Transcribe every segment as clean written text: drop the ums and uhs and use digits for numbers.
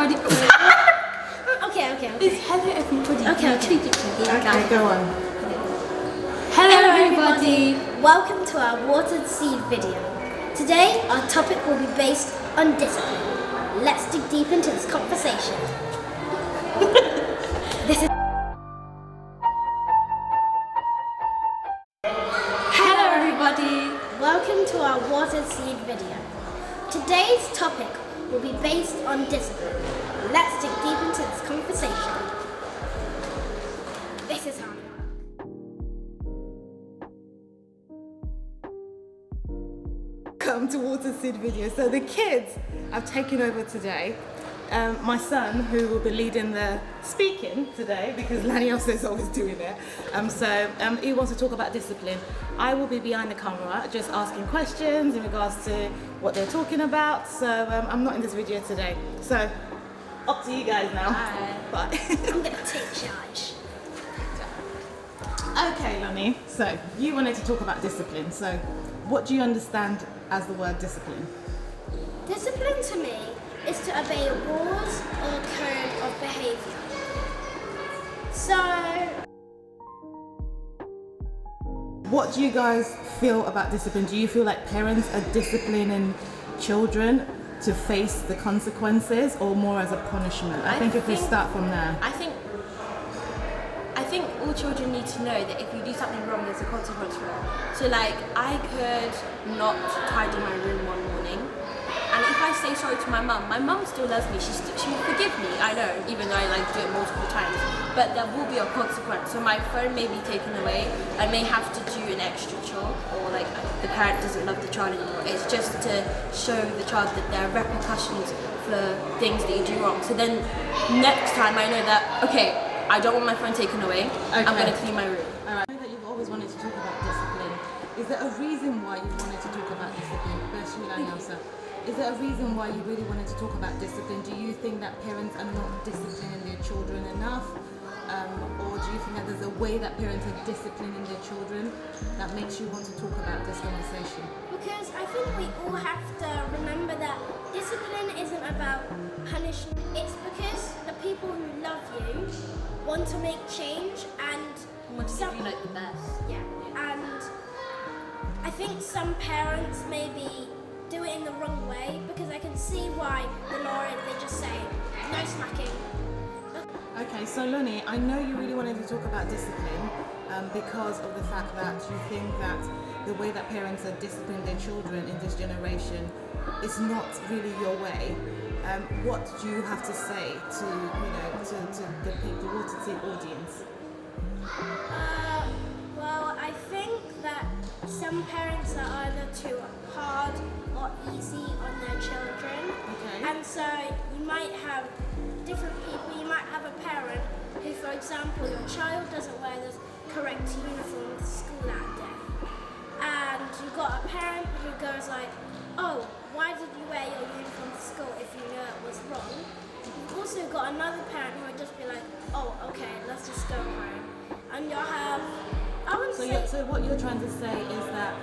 everybody. Okay. It's hello everybody. Okay. Go on. Hello everybody. Welcome to our watered seed video. Today our topic will be based on discipline. Let's dig deep into this conversation. Hello everybody. Welcome to our watered seed video. Today's topic will be based on discipline. Let's dig deep into this conversation. This is hard work. Come to Water Seed video. So the kids have taken over today. My son, who will be leading the speaking today, because Lanios is always doing it. He wants to talk about discipline. I will be behind the camera, just asking questions in regards to what they're talking about. So I'm not in this video today. So up to you guys now. Bye. I'm going to take charge. Okay, Lonnie. So you wanted to talk about discipline. So what do you understand as the word discipline? Discipline to me is to obey rules or code of behaviour. So, what do you guys feel about discipline? Do you feel like parents are disciplining children to face the consequences, or more as a punishment? I think if we start from there. I think all children need to know that if you do something wrong, there's a consequence for it. So like, I could not tidy my room one morning, and if I say sorry to my mum still loves me. She will forgive me, I know, even though I do it multiple times. But there will be a consequence. So my phone may be taken away. I may have to do an extra chore, or like the parent doesn't love the child anymore. It's just to show the child that there are repercussions for things that you do wrong. So then next time I know that, okay, I don't want my phone taken away. Okay. I'm going to clean my room. Alright. I know that you've always wanted to talk about discipline. Is there a reason why you wanted to talk about discipline? First, you, Elsa. Is there a reason why you really wanted to talk about discipline? Do you think that parents are not disciplining their children enough? Or do you think that there's a way that parents are disciplining their children that makes you want to talk about this conversation? because I think we all have to remember that discipline isn't about punishment. It's because the people who love you want to make change and Want to give you like the best. Yeah, and I think some parents maybe do it in the wrong way, because I can see why the law is they just say no smacking. Okay, so Lonnie, I know you really wanted to talk about discipline because of the fact that you think that the way that parents are disciplining their children in this generation is not really your way. What do you have to say to the people, Water Seed audience? Well, I think that some parents are either too hard or easy on their children. Okay. And so you might have different people. You might have a parent who, for example, your child doesn't wear the correct uniform to school that day. And you've got a parent who goes like, oh, why did you wear your uniform to school if you knew it was wrong? You've also got another parent who would just be like, oh, okay, let's just go home. And you'll have, So what you're trying to say is that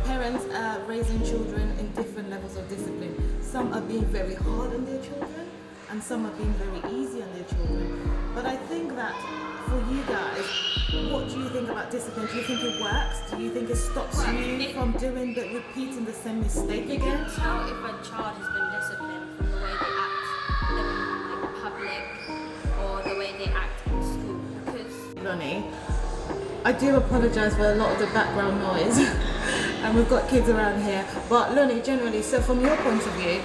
parents are raising children in different levels of discipline. Some are being very hard on their children, and some are being very easy on their children. But I think that for you guys, what do you think about discipline? Do you think it works? Do you think it stops you from doing but repeating the same mistake You again? can tell if a child has been disciplined from the way they act in like public or the way they act in school. Because Lonnie, I do apologise for a lot of the background noise and we've got kids around here, but Lonnie, generally, so from your point of view,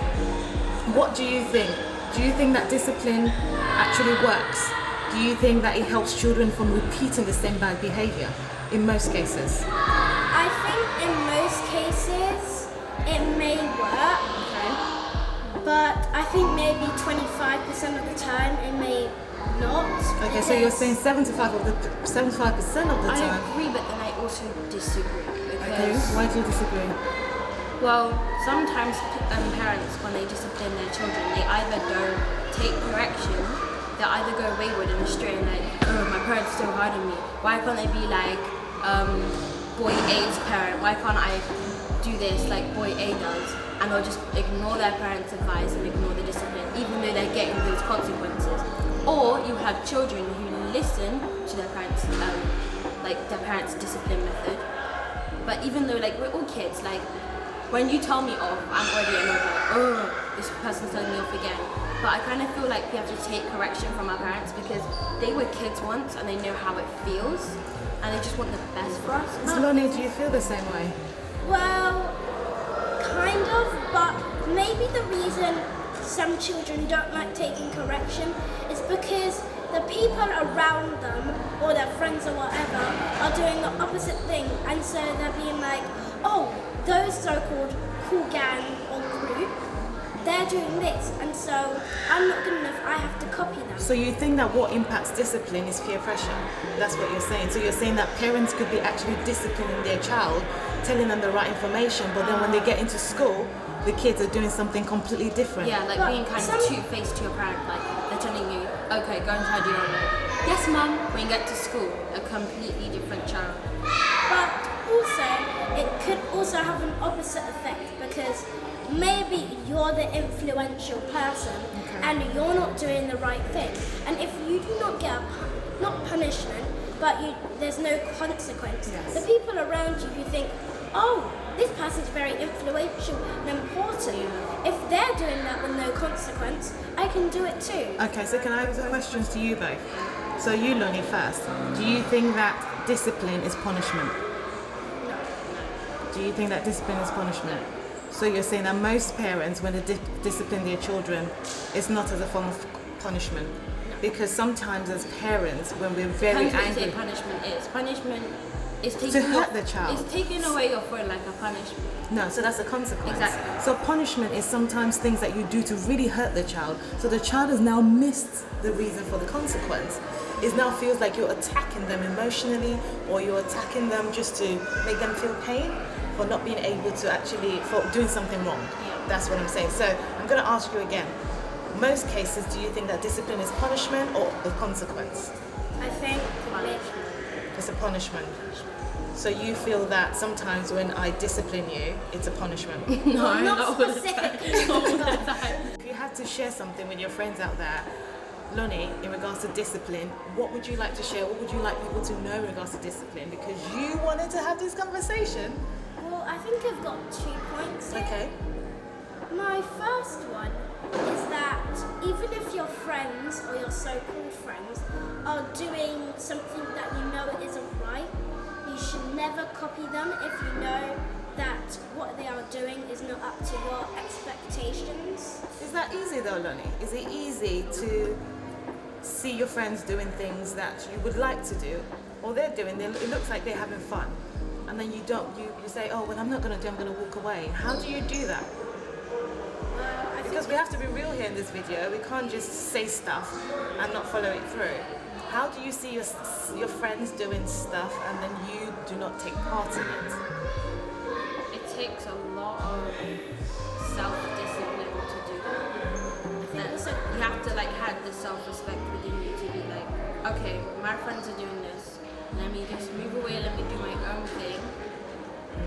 what do you think? Do you think that discipline actually works? Do you think that it helps children from repeating the same bad behaviour in most cases? I think in most cases it may work, but I think maybe 25% of the time it may not. Okay, so you're saying 75% of the I time. agree, but then I also disagree. Okay, Because, why do you disagree? well, sometimes parents, when they discipline their children, they either don't take correction, they either go wayward and astray and like, oh, my parents are so hard on me. Why can't they be like boy A's parent? Why can't I do this like boy A does, and they'll just ignore their parents' advice and ignore the discipline, even though they're getting those consequences. Or you have children who listen to their parents, like their parents' discipline method. But even though like we're all kids, like when you tell me off, I'm already annoyed, like, oh, this person's telling me off again. But I kind of feel like we have to take correction from our parents because they were kids once and they know how it feels and they just want the best for us. So Lonnie, do you feel the same way? Well, kind of, but maybe the reason some children don't like taking correction is because the people around them or their friends or whatever are doing the opposite thing, and so they're being like, oh, those so-called cool gang or group, they're doing this, and so I'm not good enough, I have to copy them. So you think that what impacts discipline is peer pressure? That's what you're saying. So you're saying that parents could be actually disciplining their child, telling them the right information, but then when they get into school, the kids are doing something completely different. Yeah, like being kind of two-faced to your parent, like they're telling you, okay, go and try to do your homework. Yes, mum. When you get to school, a completely different child. But also, it could also have an opposite effect because maybe you're the influential person and you're not doing the right thing. And if you do not get not punishment, but there's no consequence, the people around you who think, oh, this person's very influential and important. If they're doing that with no consequence, I can do it too. Okay, so can I have some questions to you both? So you, Lonnie, first. Do you think that discipline is punishment? No. Do you think that discipline is punishment? So you're saying that most parents, when they discipline their children, it's not as a form of punishment? Because sometimes as parents, when we're very angry... Say punishment is taking to hurt the child. It's taking away your phone like a punishment. No, so that's a consequence. Exactly. So punishment is sometimes things that you do to really hurt the child. So the child has now missed the reason for the consequence. It now feels like you're attacking them emotionally, or you're attacking them just to make them feel pain for not being able to actually, for doing something wrong. Yeah. That's what I'm saying. So I'm going to ask you again. Most cases, do you think that discipline is punishment or a consequence? I think It's a punishment. So you feel that sometimes when I discipline you, it's a punishment? No, not all the specifically. time. If you had to share something with your friends out there, Lonnie, in regards to discipline, what would you like to share? What would you like people to know in regards to discipline? Because you wanted to have this conversation. Well, I think I've got 2 points here. Okay. My first one is that even if your friends or your so-called friends are doing something that you know isn't right, you should never copy them if you know that what they are doing is not up to your expectations. Is that easy though, Lonnie? Is it easy to see your friends doing things that you would like to do, or they're doing, it looks like they're having fun, and then you say, oh, well, I'm not going to do, I'm going to walk away. How do you do that? Because we have to be real here in this video. We can't just say stuff and not follow it through. How do you see your friends doing stuff and then you do not take part in it? It takes a lot of self-discipline to do that. I think also you have to like have the self-respect within you to be like, okay, my friends are doing this. Let me just move away. Let me do my own thing,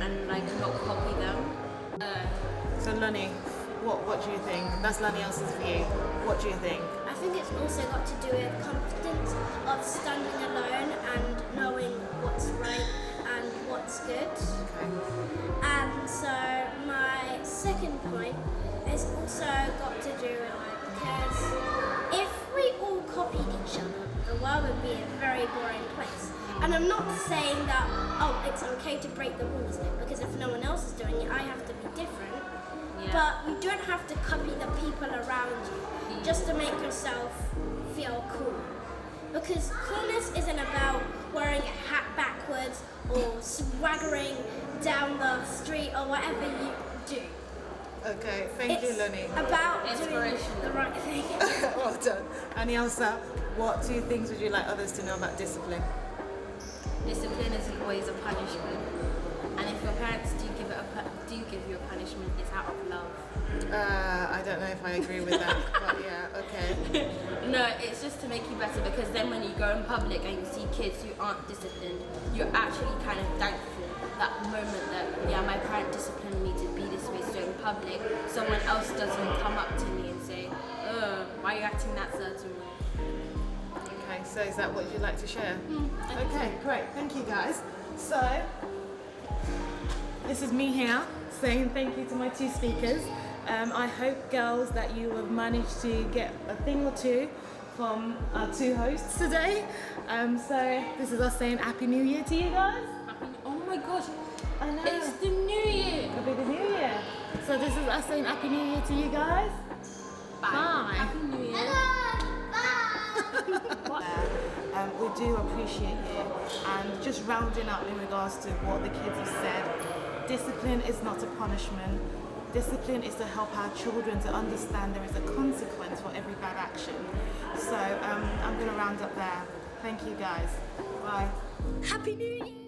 and like not copy them. So Lonnie, what do you think? That's Lonnie else's view. What do you think? I think it's also got to do with confidence of standing alone and knowing what's right and what's good. Okay. And so my second point is also got to do with like, because if we all copied each other, the world would be a very boring place. And I'm not saying that, oh, it's okay to break the rules, because if no one else is doing it, I have to be different. Yeah. But you don't have to copy the people around you just to make yourself feel cool. Because coolness isn't about wearing a hat backwards or swaggering down the street or whatever you do. Okay, thank you, Lonnie. About doing the right thing. Well done. And Elsa, what 2 things would you like others to know about discipline? Discipline isn't always a punishment, and if your parents do give you a punishment, it's out of love. I don't know if I agree with that, but yeah, okay. No, it's just to make you better, because then when you go in public and you see kids who aren't disciplined, you're actually kind of thankful that moment that, yeah, my parent disciplined me to be this way, so in public, someone else doesn't come up to me and say, why are you acting that certain way? Okay, so is that what you'd like to share? Okay, great. Thank you, guys. So, this is me here saying thank you to my two speakers. I hope, girls, that you have managed to get a thing or two from our two hosts today. So, this is us saying Happy New Year to you guys. Oh my gosh, I know. it's the new year! It'll be the New Year. So, this is us saying Happy New Year to you guys. Bye. Happy New Year. We do appreciate you, and just rounding up in regards to what the kids have said, discipline is not a punishment. Discipline is to help our children to understand there is a consequence for every bad action. So I'm going to round up there. Thank you guys. Bye. Happy New Year!